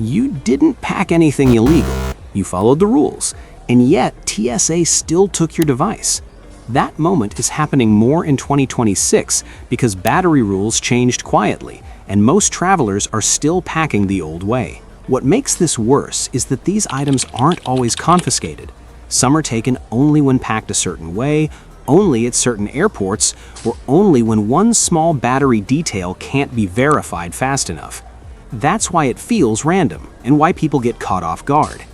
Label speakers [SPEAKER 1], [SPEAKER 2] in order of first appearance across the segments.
[SPEAKER 1] You didn't pack anything illegal. You followed the rules, and yet TSA still took your device. That moment is happening more in 2026 because battery rules changed quietly, and most travelers are still packing the old way. What makes this worse is that these items aren't always confiscated. Some are taken only when packed a certain way, only at certain airports, or only when one small battery detail can't be verified fast enough. That's why it feels random, and why people get caught off guard.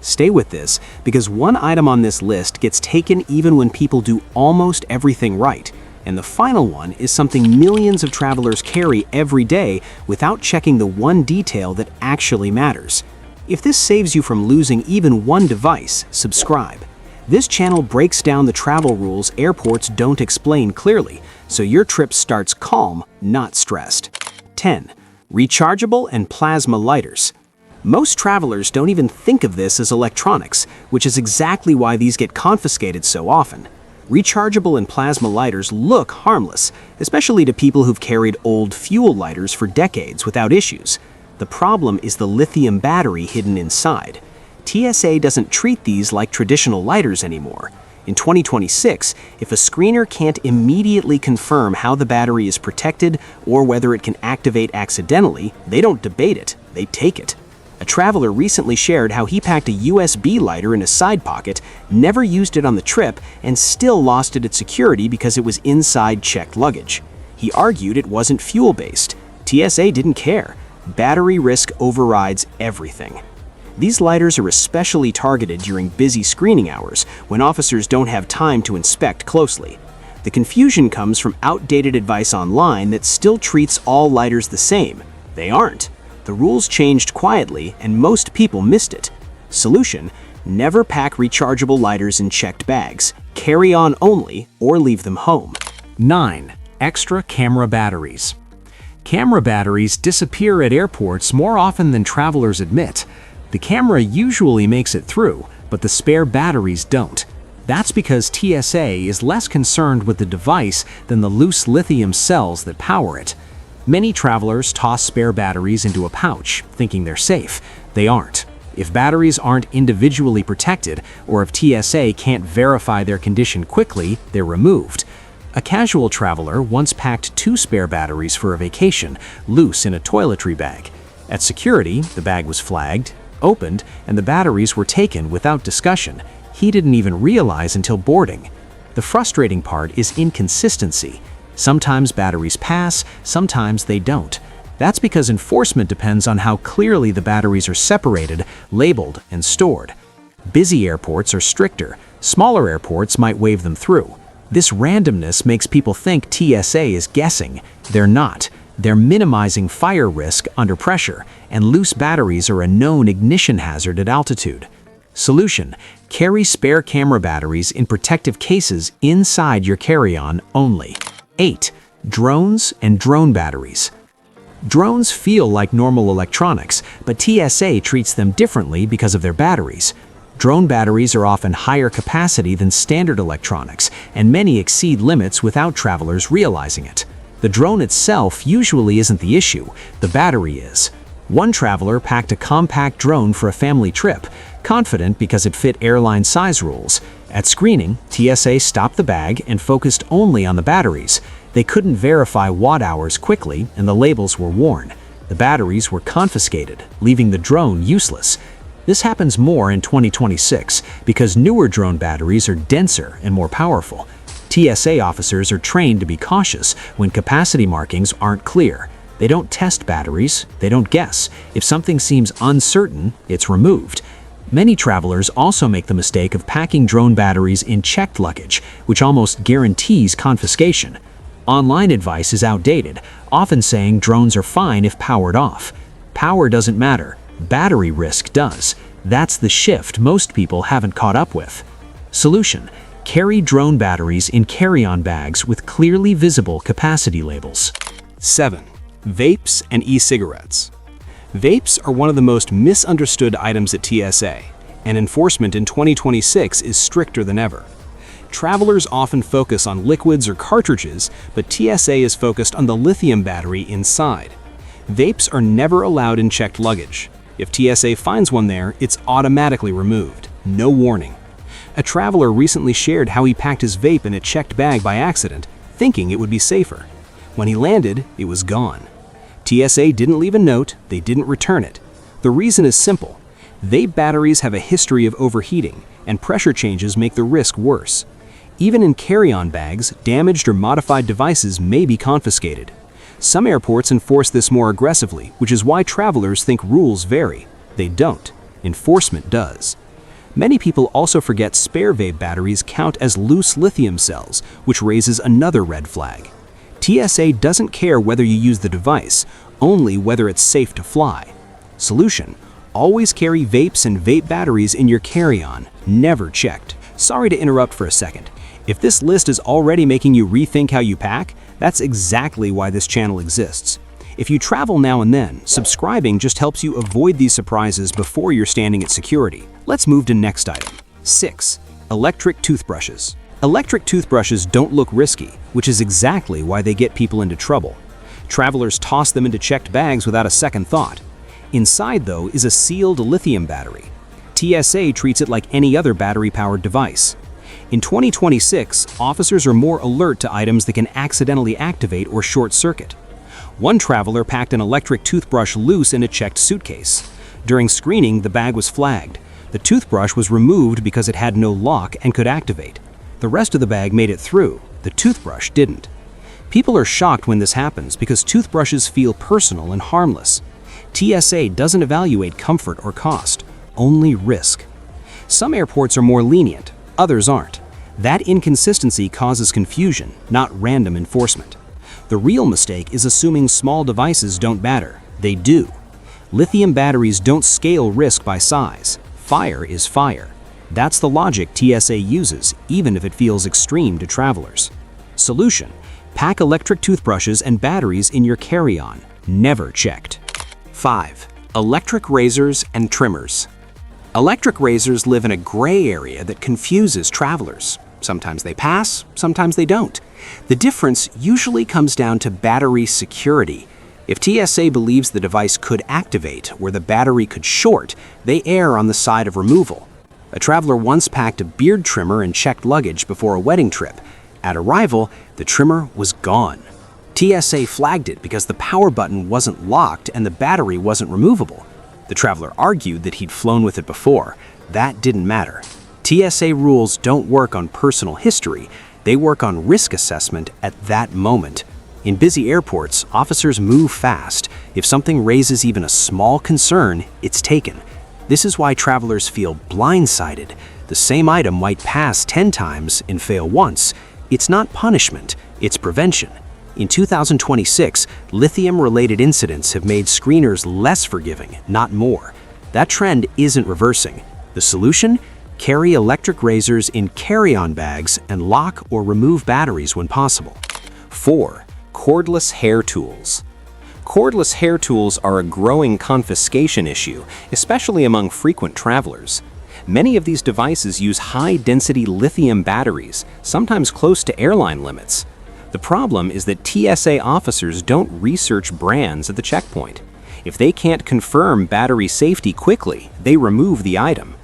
[SPEAKER 1] Stay with this, because one item on this list gets taken even when people do almost everything right, and the final one is something millions of travelers carry every day without checking the one detail that actually matters. If this saves you from losing even one device, subscribe. This channel breaks down the travel rules airports don't explain clearly, so your trip starts calm, not stressed. 10. Rechargeable and plasma lighters. Most travelers don't even think of this as electronics, which is exactly why these get confiscated so often. Rechargeable and plasma lighters look harmless, especially to people who've carried old fuel lighters for decades without issues. The problem is the lithium battery hidden inside. TSA doesn't treat these like traditional lighters anymore. In 2026, if a screener can't immediately confirm how the battery is protected or whether it can activate accidentally, they don't debate it, they take it. A traveler recently shared how he packed a USB lighter in a side pocket, never used it on the trip, and still lost it at security because it was inside checked luggage. He argued it wasn't fuel-based. TSA didn't care. Battery risk overrides everything. These lighters are especially targeted during busy screening hours when officers don't have time to inspect closely. The confusion comes from outdated advice online that still treats all lighters the same. They aren't. The rules changed quietly and most people missed it. Solution: never pack rechargeable lighters in checked bags. Carry on only or leave them home.
[SPEAKER 2] 9. Extra camera batteries. Camera batteries disappear at airports more often than travelers admit. The camera usually makes it through, but the spare batteries don't. That's because TSA is less concerned with the device than the loose lithium cells that power it. Many travelers toss spare batteries into a pouch, thinking they're safe. They aren't. If batteries aren't individually protected, or if TSA can't verify their condition quickly, they're removed. A casual traveler once packed 2 spare batteries for a vacation, loose in a toiletry bag. At security, the bag was flagged, opened, and the batteries were taken without discussion. He didn't even realize until boarding. The frustrating part is inconsistency. Sometimes batteries pass, sometimes they don't. That's because enforcement depends on how clearly the batteries are separated, labeled, and stored. Busy airports are stricter. Smaller airports might wave them through. This randomness makes people think TSA is guessing. They're not. They're minimizing fire risk under pressure, and loose batteries are a known ignition hazard at altitude. Solution: carry spare camera batteries in protective cases inside your carry-on only. 8. Drones and drone batteries. Drones feel like normal electronics, but TSA treats them differently because of their batteries. Drone batteries are often higher capacity than standard electronics, and many exceed limits without travelers realizing it. The drone itself usually isn't the issue, the battery is. One traveler packed a compact drone for a family trip, confident because it fit airline size rules. At screening, TSA stopped the bag and focused only on the batteries. They couldn't verify watt hours quickly, and the labels were worn. The batteries were confiscated, leaving the drone useless. This happens more in 2026 because newer drone batteries are denser and more powerful. TSA officers are trained to be cautious when capacity markings aren't clear. They don't test batteries, they don't guess. If something seems uncertain, it's removed. Many travelers also make the mistake of packing drone batteries in checked luggage, which almost guarantees confiscation. Online advice is outdated, often saying drones are fine if powered off. Power doesn't matter, battery risk does. That's the shift most people haven't caught up with. Solution: carry drone batteries in carry-on bags with clearly visible capacity labels.
[SPEAKER 1] 7. Vapes and e-cigarettes. Vapes are one of the most misunderstood items at TSA, and enforcement in 2026 is stricter than ever. Travelers often focus on liquids or cartridges, but TSA is focused on the lithium battery inside. Vapes are never allowed in checked luggage. If TSA finds one there, it's automatically removed. No warning. A traveler recently shared how he packed his vape in a checked bag by accident, thinking it would be safer. When he landed, it was gone. TSA didn't leave a note, they didn't return it. The reason is simple. Vape batteries have a history of overheating, and pressure changes make the risk worse. Even in carry-on bags, damaged or modified devices may be confiscated. Some airports enforce this more aggressively, which is why travelers think rules vary. They don't. Enforcement does. Many people also forget spare vape batteries count as loose lithium cells, which raises another red flag. TSA doesn't care whether you use the device, only whether it's safe to fly. Solution: always carry vapes and vape batteries in your carry-on, never checked. Sorry to interrupt for a second. If this list is already making you rethink how you pack, that's exactly why this channel exists. If you travel now and then, subscribing just helps you avoid these surprises before you're standing at security. Let's move to next item. 6. Electric toothbrushes. Electric toothbrushes don't look risky, which is exactly why they get people into trouble. Travelers toss them into checked bags without a second thought. Inside, though, is a sealed lithium battery. TSA treats it like any other battery-powered device. In 2026, officers are more alert to items that can accidentally activate or short-circuit. One traveler packed an electric toothbrush loose in a checked suitcase. During screening, the bag was flagged. The toothbrush was removed because it had no lock and could activate. The rest of the bag made it through. The toothbrush didn't. People are shocked when this happens because toothbrushes feel personal and harmless. TSA doesn't evaluate comfort or cost, only risk. Some airports are more lenient, others aren't. That inconsistency causes confusion, not random enforcement. The real mistake is assuming small devices don't matter. They do. Lithium batteries don't scale risk by size. Fire is fire. That's the logic TSA uses, even if it feels extreme to travelers. Solution: pack electric toothbrushes and batteries in your carry-on, never checked. 5. Electric razors and trimmers. Electric razors live in a gray area that confuses travelers. Sometimes they pass, sometimes they don't. The difference usually comes down to battery security. If TSA believes the device could activate where the battery could short, they err on the side of removal. A traveler once packed a beard trimmer and checked luggage before a wedding trip. At arrival, the trimmer was gone. TSA flagged it because the power button wasn't locked and the battery wasn't removable. The traveler argued that he'd flown with it before. That didn't matter. TSA rules don't work on personal history, they work on risk assessment at that moment. In busy airports, officers move fast. If something raises even a small concern, it's taken. This is why travelers feel blindsided. The same item might pass 10 times and fail once. It's not punishment, it's prevention. In 2026, lithium-related incidents have made screeners less forgiving, not more. That trend isn't reversing. The solution? Carry electric razors in carry-on bags and lock or remove batteries when possible. 4. Cordless hair tools. Cordless hair tools are a growing confiscation issue, especially among frequent travelers. Many of these devices use high-density lithium batteries, sometimes close to airline limits. The problem is that TSA officers don't research brands at the checkpoint. If they can't confirm battery safety quickly, they remove the item.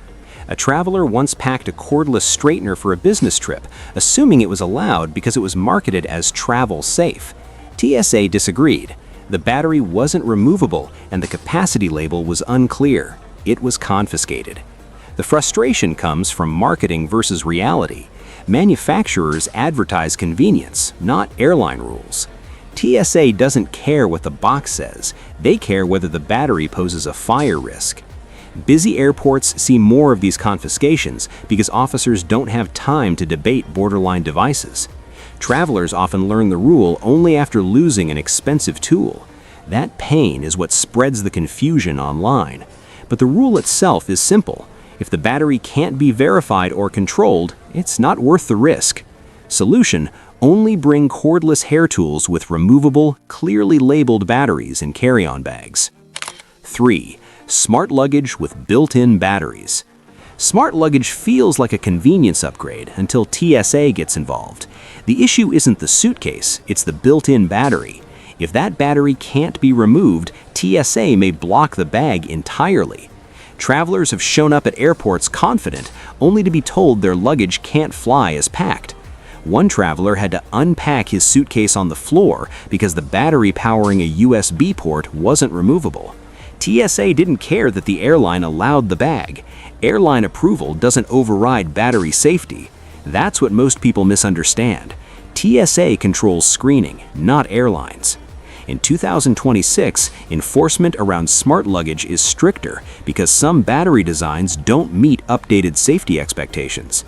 [SPEAKER 1] A traveler once packed a cordless straightener for a business trip, assuming it was allowed because it was marketed as travel safe. TSA disagreed. The battery wasn't removable and the capacity label was unclear. It was confiscated. The frustration comes from marketing versus reality. Manufacturers advertise convenience, not airline rules. TSA doesn't care what the box says. They care whether the battery poses a fire risk. Busy airports see more of these confiscations because officers don't have time to debate borderline devices. Travelers often learn the rule only after losing an expensive tool. That pain is what spreads the confusion online. But the rule itself is simple. If the battery can't be verified or controlled, it's not worth the risk. Solution: only bring cordless hair tools with removable, clearly labeled batteries in carry-on bags. 3. Smart luggage with built-in batteries. Smart luggage feels like a convenience upgrade until TSA gets involved. The issue isn't the suitcase, it's the built-in battery. If that battery can't be removed, TSA may block the bag entirely. Travelers have shown up at airports confident, only to be told their luggage can't fly as packed. One traveler had to unpack his suitcase on the floor because the battery powering a USB port wasn't removable. TSA didn't care that the airline allowed the bag. Airline approval doesn't override battery safety. That's what most people misunderstand. TSA controls screening, not airlines. In 2026, enforcement around smart luggage is stricter because some battery designs don't meet updated safety expectations.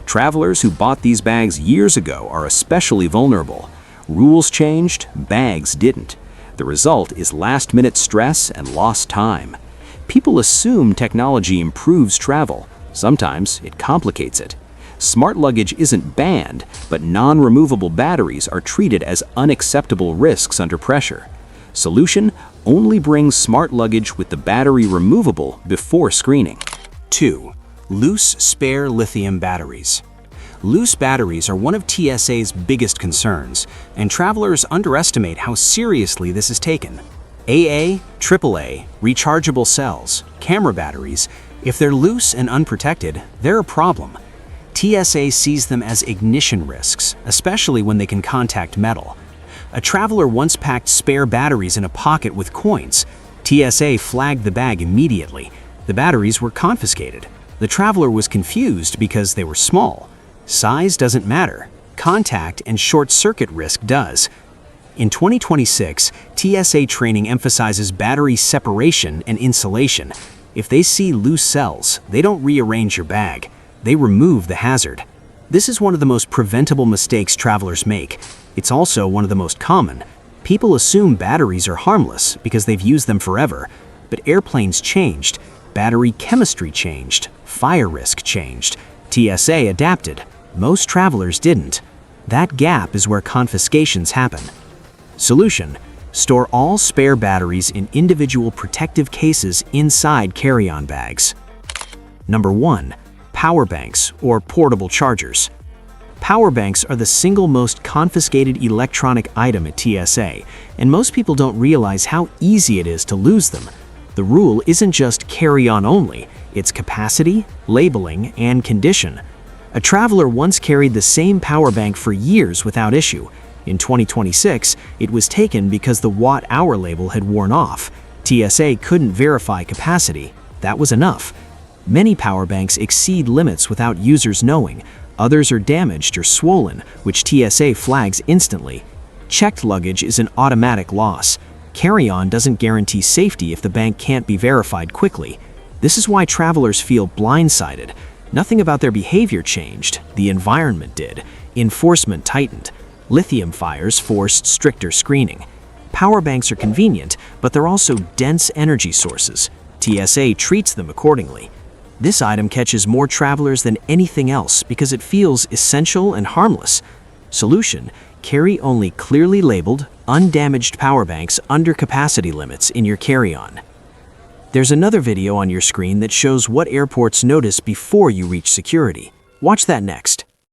[SPEAKER 1] Travelers who bought these bags years ago are especially vulnerable. Rules changed, bags didn't. The result is last-minute stress and lost time. People assume technology improves travel. Sometimes it complicates it. Smart luggage isn't banned, but non-removable batteries are treated as unacceptable risks under pressure. Solution: only bring smart luggage with the battery removable before screening. 2. Loose spare lithium batteries. Loose batteries are one of TSA's biggest concerns, and travelers underestimate how seriously this is taken. AA, AAA, rechargeable cells, camera batteries, if they're loose and unprotected, they're a problem. TSA sees them as ignition risks, especially when they can contact metal. A traveler once packed spare batteries in a pocket with coins. TSA flagged the bag immediately. The batteries were confiscated. The traveler was confused because they were small. Size doesn't matter. Contact and short-circuit risk does. In 2026, TSA training emphasizes battery separation and insulation. If they see loose cells, they don't rearrange your bag. They remove the hazard. This is one of the most preventable mistakes travelers make. It's also one of the most common. People assume batteries are harmless because they've used them forever. But airplanes changed. Battery chemistry changed. Fire risk changed. TSA adapted. Most travelers didn't. That gap is where confiscations happen. Solution: store all spare batteries in individual protective cases inside carry-on bags. Number 1. Power banks or portable chargers. Power banks are the single most confiscated electronic item at TSA, and most people don't realize how easy it is to lose them. The rule isn't just carry-on only, it's capacity, labeling, and condition. A traveler once carried the same power bank for years without issue. In 2026, it was taken because the watt-hour label had worn off. TSA couldn't verify capacity. That was enough. Many power banks exceed limits without users knowing. Others are damaged or swollen, which TSA flags instantly. Checked luggage is an automatic loss. Carry-on doesn't guarantee safety if the bank can't be verified quickly. This is why travelers feel blindsided. Nothing about their behavior changed. The environment did. Enforcement tightened. Lithium fires forced stricter screening. Power banks are convenient, but they're also dense energy sources. TSA treats them accordingly. This item catches more travelers than anything else because it feels essential and harmless. Solution: carry only clearly labeled, undamaged power banks under capacity limits in your carry-on. There's another video on your screen that shows what airports notice before you reach security. Watch that next.